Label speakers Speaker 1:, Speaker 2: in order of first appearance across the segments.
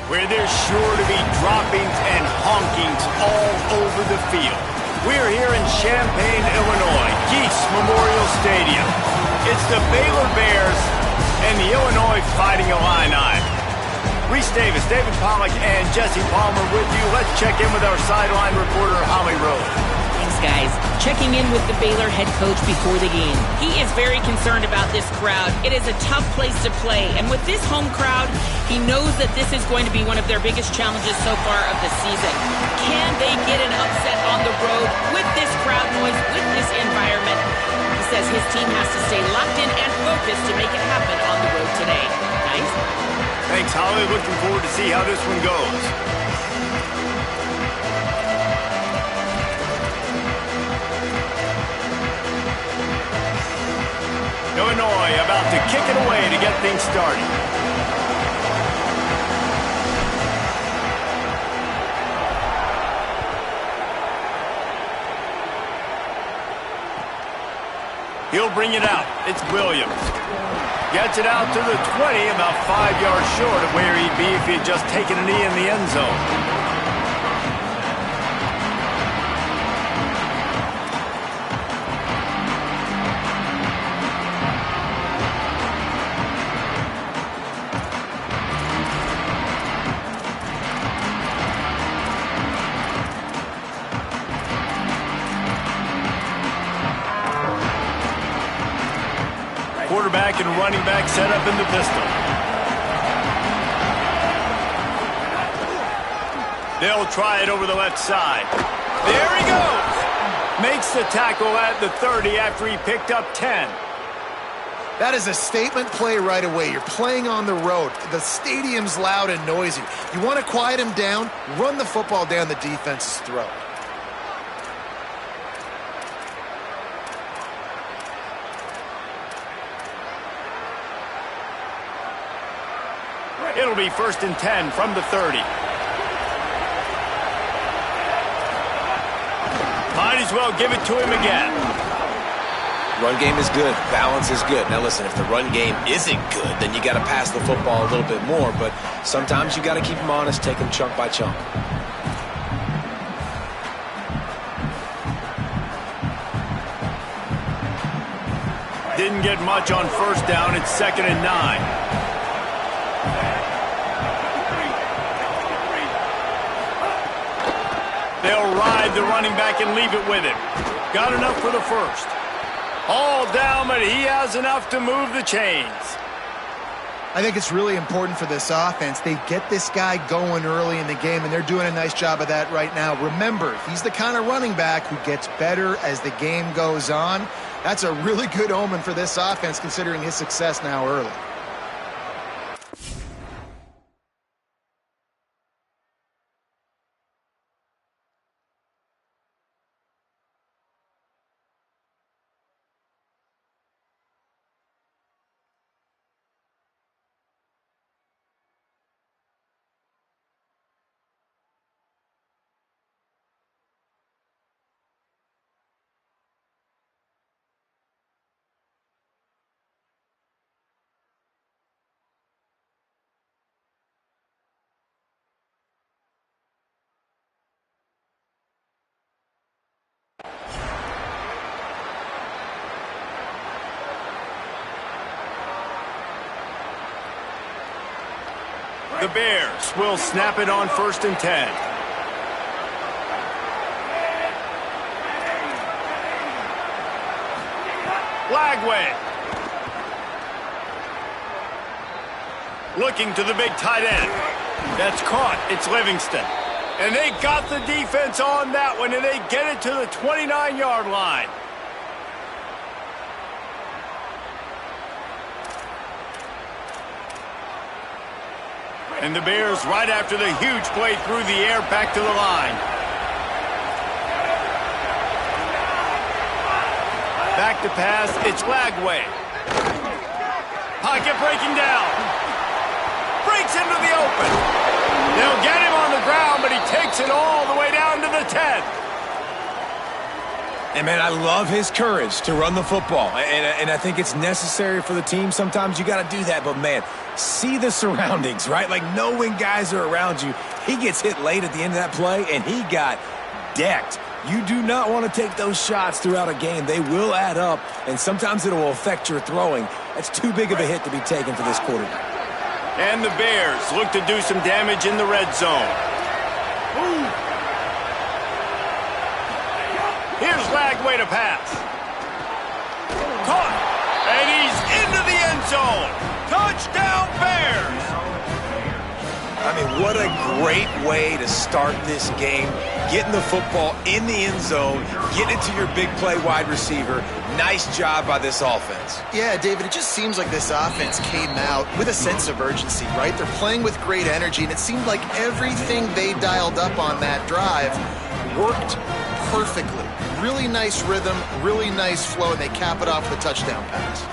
Speaker 1: where there's sure to be droppings and honkings all over the field. We're here in Champaign, Illinois, Geese Memorial Stadium. It's the Baylor Bears and the Illinois Fighting Illini. Reese Davis, David Pollack, and Jesse Palmer with you. Let's check in with our sideline reporter, Holly Rose.
Speaker 2: Thanks, guys. Checking in with the Baylor head coach before the game. He is very concerned about this crowd. It is a tough place to play, and with this home crowd, he knows that this is going to be one of their biggest challenges so far of the season. Can they get an upset on the road with this crowd noise, with this environment? He says his team has to stay locked in and focused to make it happen on the road today. Nice.
Speaker 1: Thanks, Holly. Looking forward to see how this one goes. Illinois about to kick it away to get things started. He'll bring it out. It's Williams. Gets it out to the 20, about 5 yards short of where he'd be if he had just taken a knee in the end zone. Quarterback and running back set up in the pistol. They'll try it over the left side. There he goes. Makes the tackle at the 30 after he picked up 10.
Speaker 3: That is a statement play right away. You're playing on the road. The stadium's loud and noisy. You want to quiet him down, run the football down the defense's throat.
Speaker 1: It'll be 1st and 10 from the 30. Might as well give it to him again.
Speaker 4: Run game is good. Balance is good. Now listen, if the run game isn't good, then you got to pass the football a little bit more. But sometimes you got to keep them honest, take them chunk by chunk.
Speaker 1: Didn't get much on 1st down. It's 2nd and 9. They'll ride the running back and leave it with him. Got enough for the 1st. All down, but he has enough to move the chains.
Speaker 3: I think it's really important for this offense. They get this guy going early in the game, and they're doing a nice job of that right now. Remember, he's the kind of running back who gets better as the game goes on. That's a really good omen for this offense, considering his success now early.
Speaker 1: The Bears will snap it on 1st and 10. Lagway. Looking to the big tight end. That's caught. It's Livingston. And they got the defense on that one, and they get it to the 29-yard line. And the Bears right after the huge play through the air back to the line. Back to pass, it's Lagway. Pocket breaking down. Breaks into the open. They'll get him on the ground, but he takes it all the way down to the 10.
Speaker 4: And, man, I love his courage to run the football. And I think it's necessary for the team. Sometimes you got to do that. But, man, see the surroundings, right? Like, knowing guys are around you. He gets hit late at the end of that play, and he got decked. You do not want to take those shots throughout a game. They will add up, and sometimes it will affect your throwing. That's too big of a hit to be taken for this quarterback.
Speaker 1: And the Bears look to do some damage in the red zone. Ooh. Here's Lagway to pass. Caught. And he's into the end zone. Touchdown, Bears.
Speaker 4: I mean, what a great way to start this game. Getting the football in the end zone, getting it to your big play wide receiver. Nice job by this offense.
Speaker 3: Yeah, David, it just seems like this offense came out with a sense of urgency, right? They're playing with great energy, and it seemed like everything they dialed up on that drive worked perfectly. Really nice rhythm, really nice flow, and they cap it off with a touchdown pass.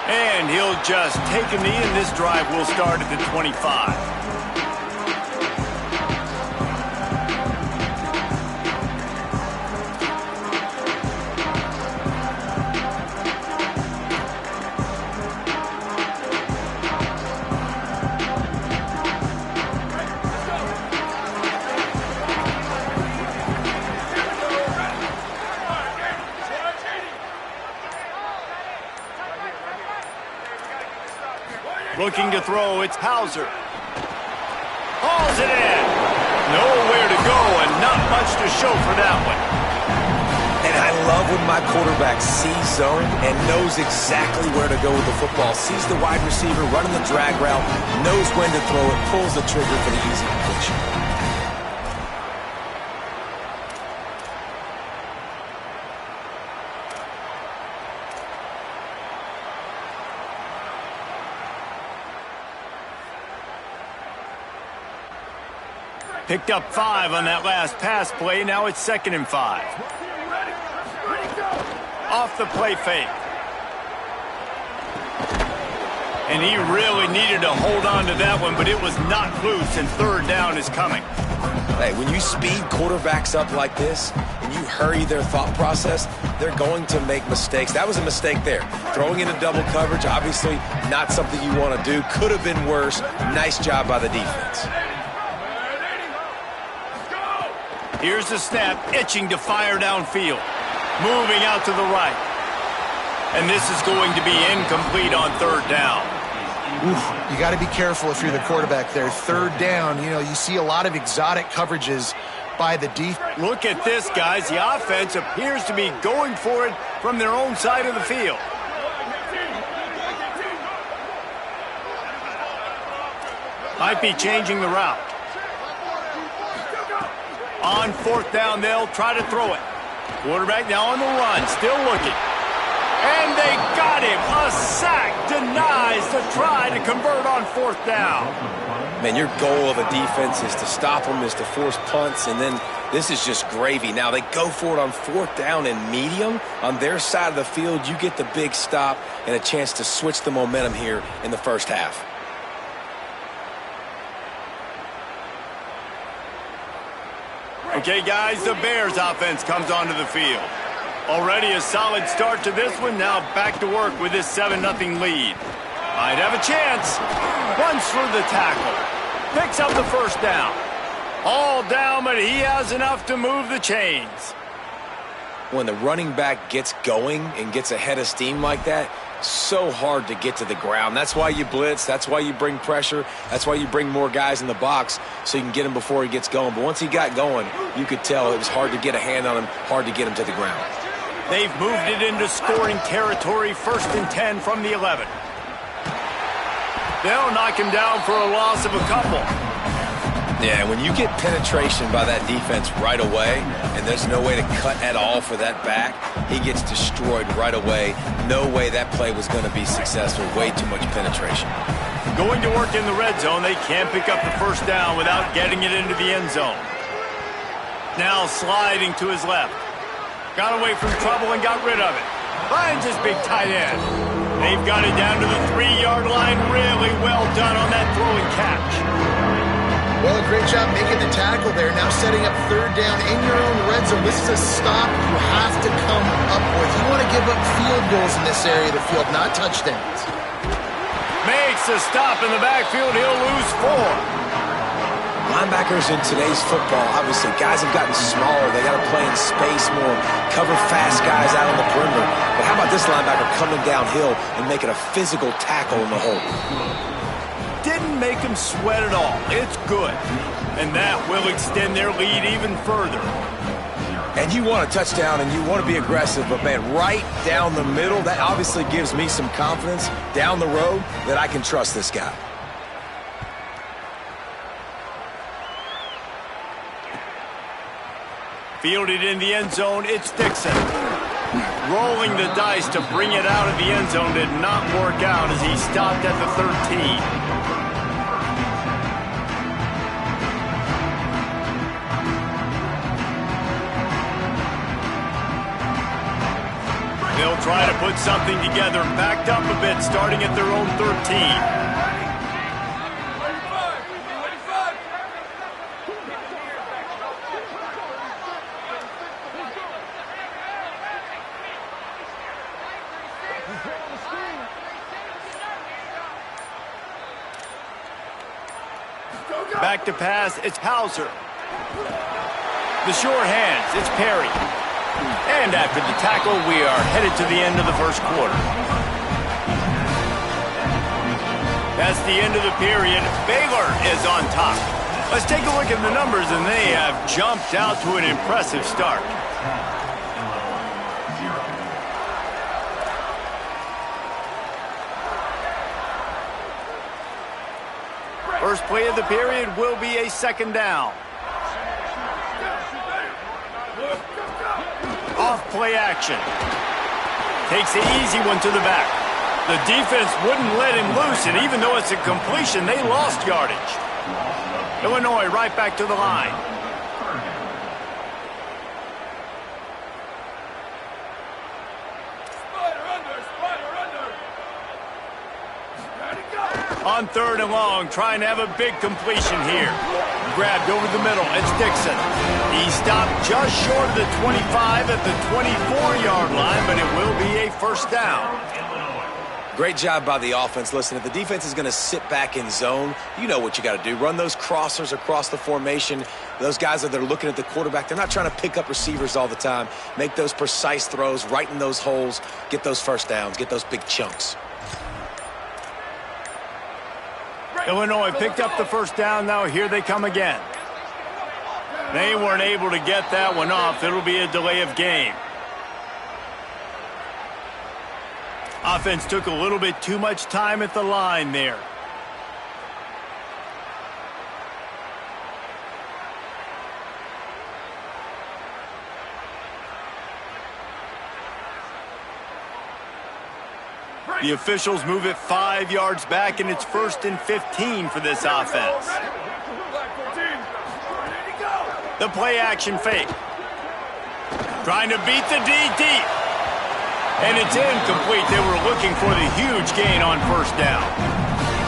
Speaker 1: And he'll just take a knee, and this drive will start at the 25. Looking to throw, it's Hauser. Hauls it in. Nowhere to go and not much to show for that one.
Speaker 4: And I love when my quarterback sees zone and knows exactly where to go with the football. Sees the wide receiver running the drag route, knows when to throw it, pulls the trigger for the easy completion.
Speaker 1: Picked up 5 on that last pass play. Now it's 2nd and 5. Off the play fake. And he really needed to hold on to that one, but it was not loose, and 3rd down is coming.
Speaker 4: Hey, when you speed quarterbacks up like this and you hurry their thought process, they're going to make mistakes. That was a mistake there. Throwing into double coverage, obviously not something you want to do. Could have been worse. Nice job by the defense.
Speaker 1: Here's the snap, itching to fire downfield. Moving out to the right. And this is going to be incomplete on 3rd down.
Speaker 3: Oof, you got to be careful if you're the quarterback there. 3rd down, you see a lot of exotic coverages by the defense.
Speaker 1: Look at this, guys. The offense appears to be going for it from their own side of the field. Might be changing the route. On 4th down, they'll try to throw it. Quarterback now on the run, still looking. And they got him. A sack denies the try to convert on 4th down.
Speaker 4: Man, your goal of a defense is to stop them, is to force punts, and then this is just gravy. Now they go for it on 4th down and medium. On their side of the field, you get the big stop and a chance to switch the momentum here in the first half.
Speaker 1: Okay, guys, the Bears offense comes onto the field. Already a solid start to this one. Now back to work with this 7-0 lead. Might have a chance. Runs through the tackle. Picks up the 1st down. All down, but he has enough to move the chains.
Speaker 4: When the running back gets going and gets ahead of steam like that, so hard to get to the ground. That's why you blitz. That's why you bring pressure. That's why you bring more guys in the box so you can get him before he gets going. But once he got going, you could tell it was hard to get a hand on him, hard to get him to the ground.
Speaker 1: They've moved it into scoring territory, 1st and 10 from the 11. They'll knock him down for a loss of a couple.
Speaker 4: Yeah, when you get penetration by that defense right away, and there's no way to cut at all for that back, he gets destroyed right away. No way that play was going to be successful. Way too much penetration.
Speaker 1: Going to work in the red zone. They can't pick up the 1st down without getting it into the end zone. Now sliding to his left. Got away from trouble and got rid of it. finds his big tight end. They've got it down to the 3-yard line. Really well done on that throwing catch.
Speaker 3: Well, a great job making the tackle there. Now setting up third down in your own red zone. This is a stop you have to come up with. You want to give up field goals in this area of the field, not touchdowns.
Speaker 1: Makes a stop in the backfield. He'll lose 4.
Speaker 4: Linebackers in today's football, obviously, guys have gotten smaller. They got to play in space more, cover fast guys out on the perimeter. But how about this linebacker coming downhill and making a physical tackle in the hole?
Speaker 1: Didn't make him sweat at all. It's good. And that will extend their lead even further.
Speaker 4: And you want a touchdown and you want to be aggressive, but man, right down the middle, that obviously gives me some confidence down the road that I can trust this guy.
Speaker 1: Fielded in the end zone, it's Dixon. Rolling the dice to bring it out of the end zone did not work out as he stopped at the 13. They'll try to put something together, backed up a bit, starting at their own 13. Back to pass, it's Hauser. The sure hands, it's Perry. And after the tackle, we are headed to the end of the first quarter. That's the end of the period. Baylor is on top. Let's take a look at the numbers, and they have jumped out to an impressive start. First play of the period will be a second down. Off play action. Takes the easy one to the back. The defense wouldn't let him loose, and even though it's a completion, they lost yardage. Illinois right back to the line. On third and long, trying to have a big completion here. Grabbed over the middle, it's Dixon. He stopped just short of the 25 at the 24-yard line, but it will be a first down.
Speaker 4: Great job by the offense. Listen, if the defense is going to sit back in zone, you know what you got to do. Run those crossers across the formation. Those guys that are looking at the quarterback, they're not trying to pick up receivers all the time. Make those precise throws, right in those holes, get those first downs, get those big chunks.
Speaker 1: Illinois picked up the first down. Now here they come again. They weren't able to get that one off. It'll be a delay of game. Offense took a little bit too much time at the line there. The officials move it 5 yards back, and it's 1st and 15 for this offense. The play action fake. Trying to beat the D deep. And it's incomplete. They were looking for the huge gain on first down.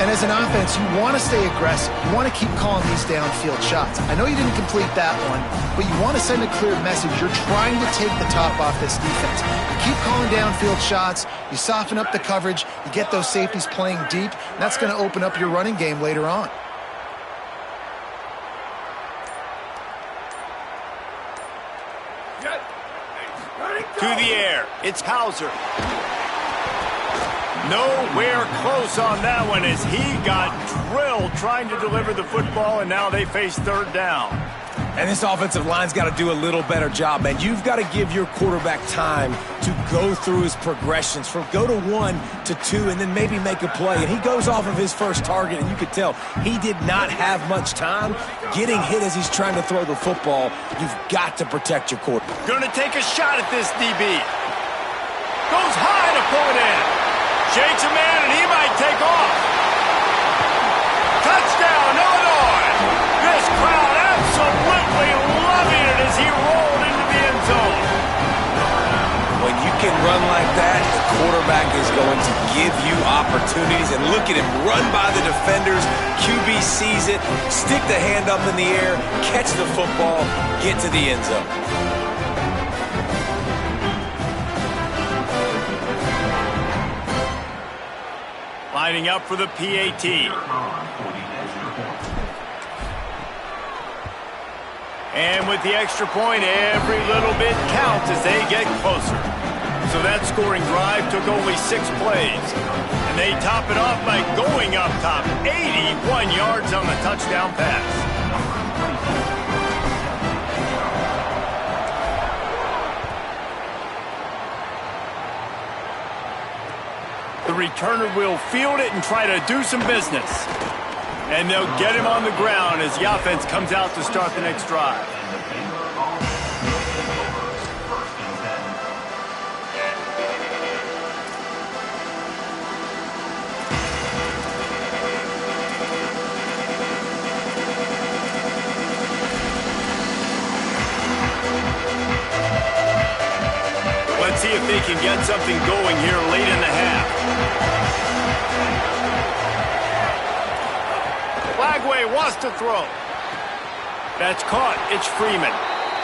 Speaker 3: And as an offense, you want to stay aggressive. You want to keep calling these downfield shots. I know you didn't complete that one, but you want to send a clear message. You're trying to take the top off this defense. You keep calling downfield shots. You soften up the coverage. You get those safeties playing deep. And that's going to open up your running game later on.
Speaker 1: To the air, it's Hauser. Nowhere close on that one as he got drilled trying to deliver the football, and now they face third down.
Speaker 4: And this offensive line's got to do a little better job, man. You've got to give your quarterback time to go through his progressions from go to 1 to 2 and then maybe make a play. And he goes off of his first target, and you could tell he did not have much time getting hit as he's trying to throw the football. You've got to protect your quarterback.
Speaker 1: Going to take a shot at this DB. Goes high to pull it in. Shakes a man, and he might take off. Touchdown, Illinois. This crowd absolutely loving it as he rolled into the end zone.
Speaker 4: When you can run like that, the quarterback is going to give you opportunities. And look at him run by the defenders. QB sees it, stick the hand up in the air, catch the football, get to the end zone.
Speaker 1: Lining up for the PAT. And with the extra point, every little bit counts as they get closer. So that scoring drive took only 6 plays. And they top it off by going up top. 81 yards on the touchdown pass. The returner will field it and try to do some business. And they'll get him on the ground as the offense comes out to start the next drive. Let's see if they can get something going here late in the half. Flagway wants to throw. That's caught. It's Freeman.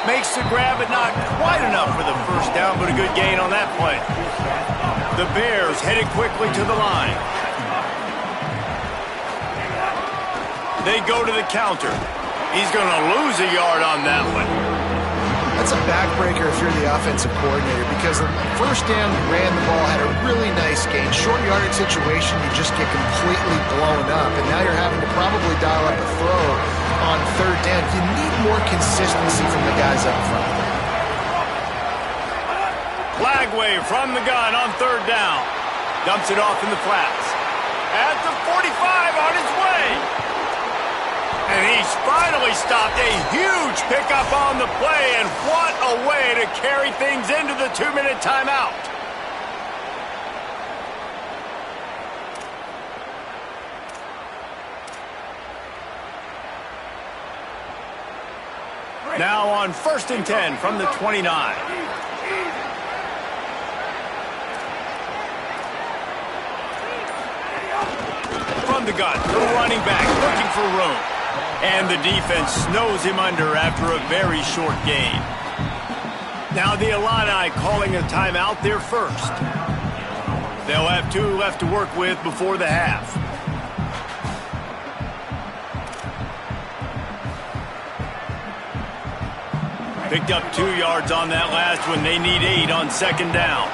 Speaker 1: Makes the grab, but not quite enough for the first down, but a good gain on that play. The Bears headed quickly to the line. They go to the counter. He's going to lose a yard on that one.
Speaker 3: That's a backbreaker if you're the offensive coordinator, because the first down, you ran the ball, had a really nice gain. Short yardage situation, you just get completely blown up, and now you're having to probably dial up a throw on third down. You need more consistency from the guys up front.
Speaker 1: Flagway from the gun on third down. Dumps it off in the flats. At the 45 on his way. And he's finally stopped. A huge pickup on the play, and what a way to carry things into the 2-minute timeout. Now on 1st and 10 from the 29. From the gun, the running back looking for room. And the defense snows him under after a very short gain. Now the Illini calling a timeout there first. They'll have 2 left to work with before the half. Picked up 2 yards on that last one. They need 8 on 2nd down.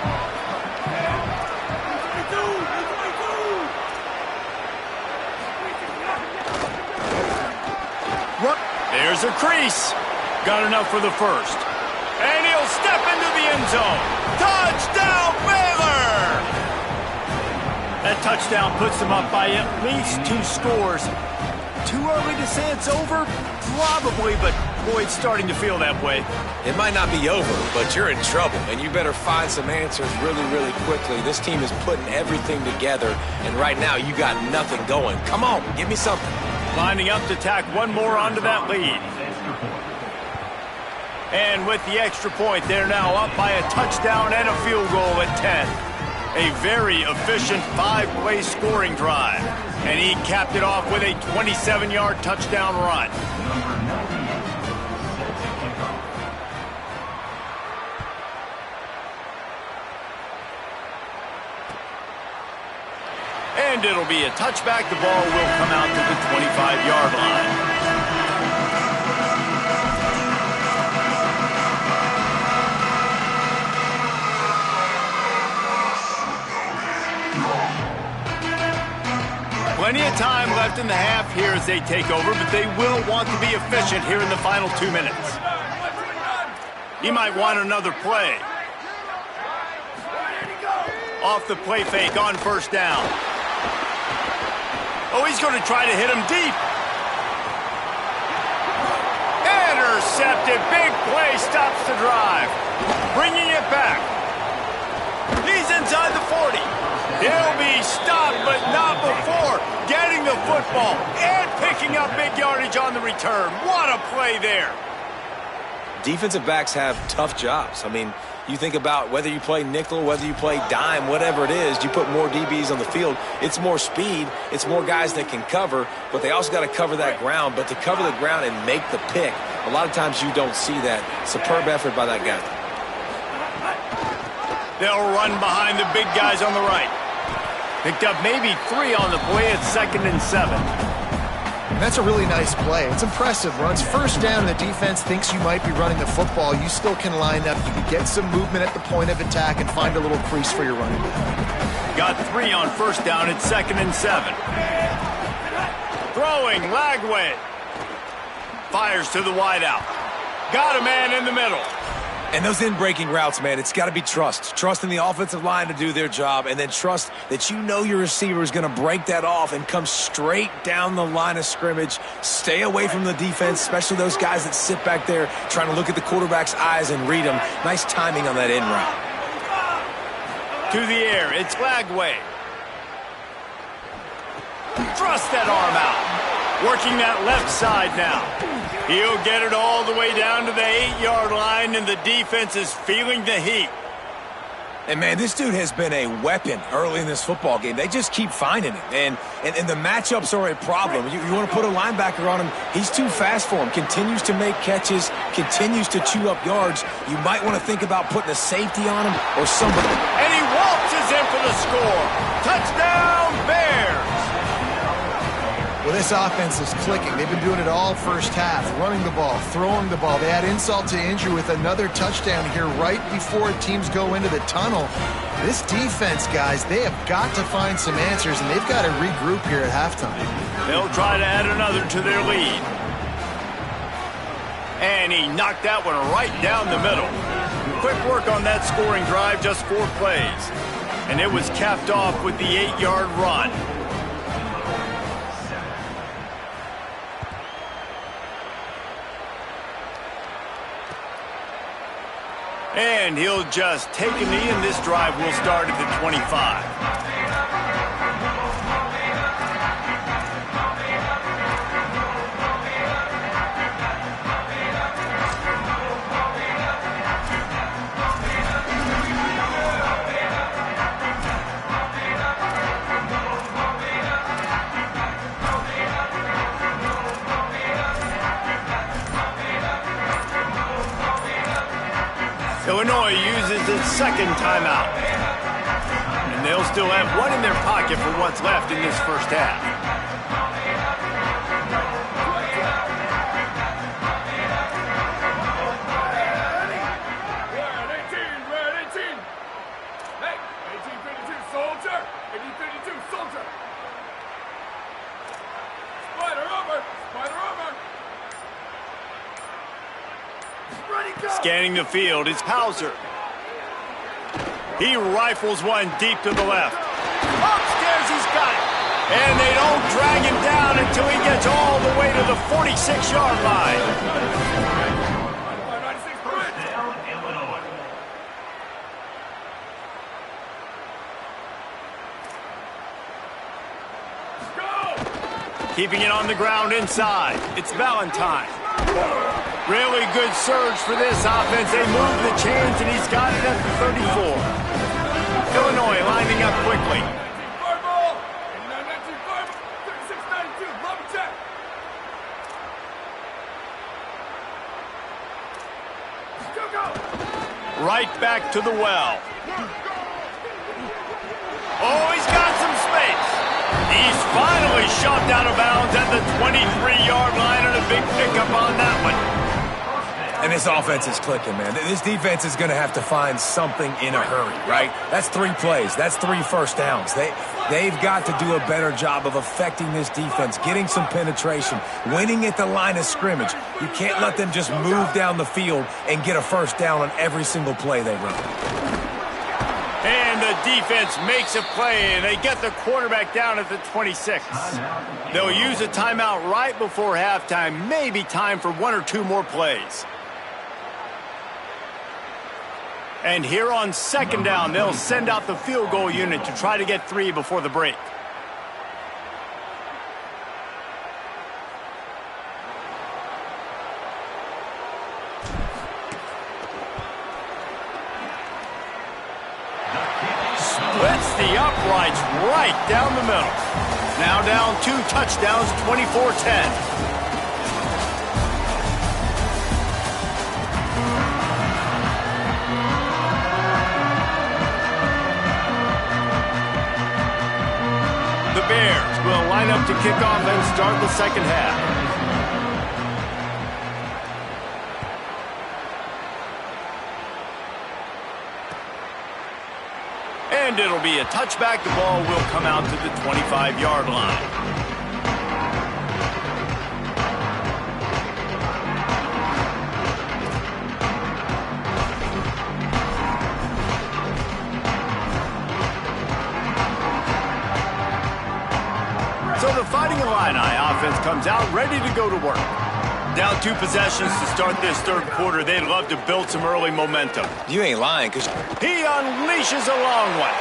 Speaker 1: There's a crease. Got enough for the first. And he'll step into the end zone. Touchdown, Baylor! That touchdown puts them up by at least 2 scores. Too early to say it's over? Probably, but boy, it's starting to feel that way.
Speaker 4: It might not be over, but you're in trouble, and you better find some answers really, really quickly. This team is putting everything together, and right now you got nothing going. Come on, give me something.
Speaker 1: Lining up to tack one more onto that lead. And with the extra point, they're now up by a touchdown and a field goal at 10. A very efficient 5-play scoring drive. And he capped it off with a 27-yard touchdown run. And it'll be a touchback. The ball will come out to the 25-yard line. Plenty of time left in the half here as they take over, but they will want to be efficient here in the final 2 minutes. He might want another play. Off the play fake on first down. Oh, he's going to try to hit him deep. Intercepted. Big play stops the drive. Bringing it back. He's inside the 40. He'll be stopped, but not before getting the football and picking up big yardage on the return. What a play there.
Speaker 4: defensive backs have tough jobs. I mean, you think about whether you play nickel, whether you play dime, whatever it is, you put more DBs on the field. It's more speed. It's more guys that can cover, but they also got to cover that ground. But to cover the ground and make the pick, a lot of times you don't see that. Superb effort by that guy.
Speaker 1: They'll run behind the big guys on the right. Picked up maybe 3 on the play at 2nd and 7.
Speaker 3: And that's a really nice play. It's impressive. When it's first down and the defense thinks you might be running the football, you still can line up. You can get some movement at the point of attack and find a little crease for your running back.
Speaker 1: Got 3 on first down at 2nd and 7. Throwing, Lagway. Fires to the wideout. Got a man in the middle.
Speaker 4: And those in-breaking routes, man, it's got to be trust. Trust in the offensive line to do their job, and then trust that you know your receiver is going to break that off and come straight down the line of scrimmage. Stay away from the defense, especially those guys that sit back there trying to look at the quarterback's eyes and read them. Nice timing on that in route.
Speaker 1: To the air, it's Lagway. Thrust that arm out. Working that left side now. He'll get it all the way down to the 8-yard line, and the defense is feeling the heat.
Speaker 4: And, man, this dude has been a weapon early in this football game. They just keep finding him. And the matchups are a problem. You want to put a linebacker on him, he's too fast for him. Continues to make catches, continues to chew up yards. You might want to think about putting a safety on him or somebody.
Speaker 1: And he waltzes in for the score. Touchdown, Bears!
Speaker 3: Well, this offense is clicking. They've been doing it all first half, running the ball, throwing the ball. They add insult to injury with another touchdown here right before teams go into the tunnel. This defense, guys, they have got to find some answers, and they've got to regroup here at halftime.
Speaker 1: They'll try to add another to their lead. And he knocked that one right down the middle. Quick work on that scoring drive, just 4 plays. And it was capped off with the 8-yard run. And he'll just take a knee, and this drive will start at the 25. Illinois uses its second timeout. And they'll still have 1 in their pocket for what's left in this first half.
Speaker 5: We're at 18. Hey, 1852 soldier. 1852 soldier. Spider over.
Speaker 1: Scanning the field is Hauser. He rifles one deep to the left. Upstairs, he's got it. And they don't drag him down until he gets all the way to the 46-yard line. Keeping it on the ground inside. It's Valentine. Really good surge for this offense. They move the chains, and he's got it at the 34. Illinois lining up quickly. Right back to the well. Oh, he's got some space. He's finally shoved out of bounds at the 23-yard line, and a big pickup on that one.
Speaker 4: And this offense is clicking, man. This defense is going to have to find something in a hurry, right? That's 3 plays. That's 3 first downs. They've got to do a better job of affecting this defense, getting some penetration, winning at the line of scrimmage. You can't let them just move down the field and get a first down on every single play they run.
Speaker 1: And the defense makes a play, and they get the quarterback down at the 26. They'll use a timeout right before halftime. Maybe time for 1 or 2 more plays. And here on second down, they'll send out the field goal unit to try to get 3 before the break. the uprights right down the middle. Now down 2 touchdowns, 24-10. The Bears will line up to kick off and start the second half. And it'll be a touchback. The ball will come out to the 25-yard line. So the Fighting Illini offense comes out ready to go to work. Down 2 possessions to start this third quarter. They'd love to build some early momentum.
Speaker 4: You ain't lying, because
Speaker 1: he unleashes a long one.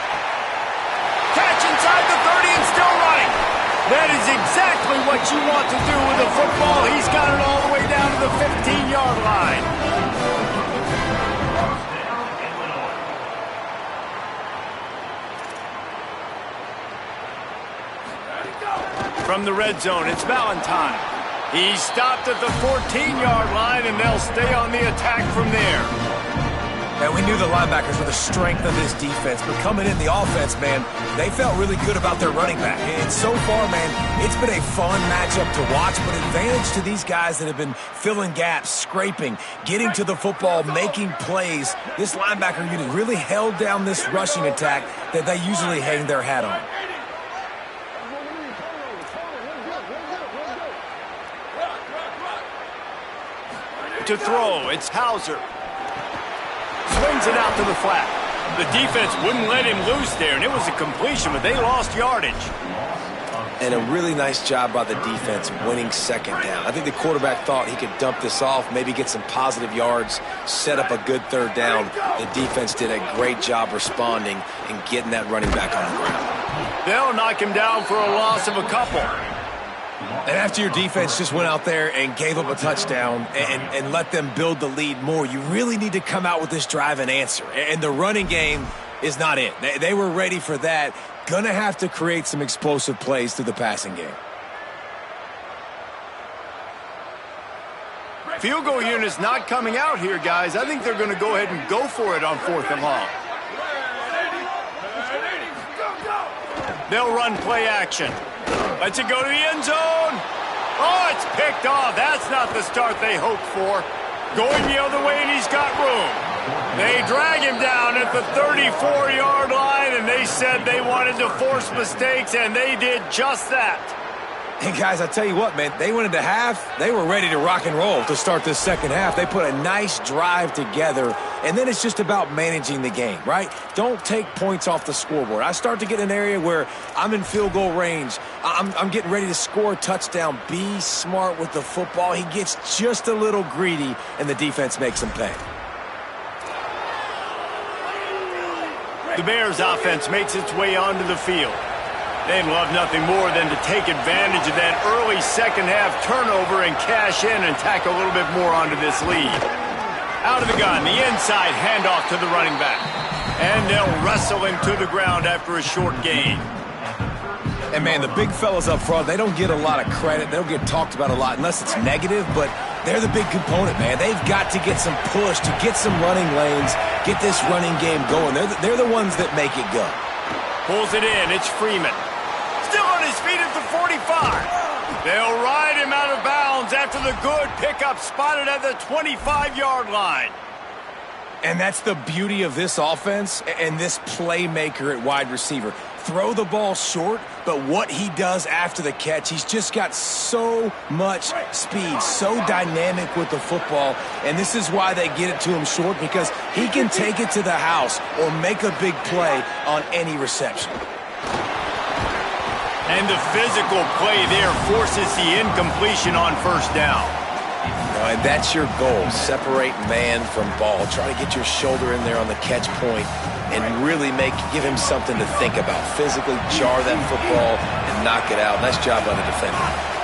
Speaker 1: Catch inside the 30 and still running. That is exactly what you want to do with a football. He's got it all the way down to the 15-yard line. From the red zone, it's Valentine. He's stopped at the 14-yard line, and they'll stay on the attack from there.
Speaker 4: And we knew the linebackers were the strength of this defense, but coming in the offense, man, they felt really good about their running back. And so far, man, it's been a fun matchup to watch, but advantage to these guys that have been filling gaps, scraping, getting to the football, making plays. This linebacker unit really held down this rushing attack that they usually hang their hat on.
Speaker 1: To throw, it's Hauser. Swings it out to the flat. The defense wouldn't let him loose there, and it was a completion, but they lost yardage.
Speaker 4: And a really nice job by the defense winning second down. I think the quarterback thought he could dump this off, maybe get some positive yards, set up a good third down. The defense did a great job responding and getting that running back on the ground.
Speaker 1: They'll knock him down for a loss of a couple.
Speaker 4: And after your defense just went out there and gave up a touchdown and let them build the lead more, you really need to come out with this drive and answer. And the running game is not it. They were ready for that. Gonna have to create some explosive plays through the passing game.
Speaker 1: Field goal unit's not coming out here, guys. I think they're going to go ahead and go for it on 4th and long. They'll run play action. Lets it go to the end zone. Oh, it's picked off. That's not the start they hoped for. Going the other way, and he's got room. They drag him down at the 34-yard line, and they said they wanted to force mistakes, and they did just that.
Speaker 4: And guys, I tell you what, man, they went into half. They were ready to rock and roll to start this second half. They put a nice drive together, and then it's just about managing the game, right? Don't take points off the scoreboard. I start to get in an area where I'm in field goal range. I'm getting ready to score a touchdown. Be smart with the football. He gets just a little greedy, and the defense makes him pay.
Speaker 1: The Bears offense makes its way onto the field. They'd love nothing more than to take advantage of that early second-half turnover and cash in and tack a little bit more onto this lead. Out of the gun, the inside handoff to the running back. And they'll wrestle him to the ground after a short gain.
Speaker 4: And, man, the big fellas up front, they don't get a lot of credit. They don't get talked about a lot unless it's negative, but they're the big component, man. They've got to get some push, to get some running lanes, get this running game going. They're the ones that make it go.
Speaker 1: Pulls it in. It's Freeman. Still on his feet at the 45. They'll ride him out of bounds after the good pickup spotted at the 25-yard line.
Speaker 4: And that's the beauty of this offense and this playmaker at wide receiver. Throw the ball short, but what he does after the catch, he's just got so much speed, so dynamic with the football, and this is why they get it to him short, because he can take it to the house or make a big play on any reception.
Speaker 1: And the physical play there forces the incompletion on first down.
Speaker 4: And that's your goal. Separate man from ball. Try to get your shoulder in there on the catch point and really give him something to think about. Physically jar that football and knock it out. Nice job by the defender.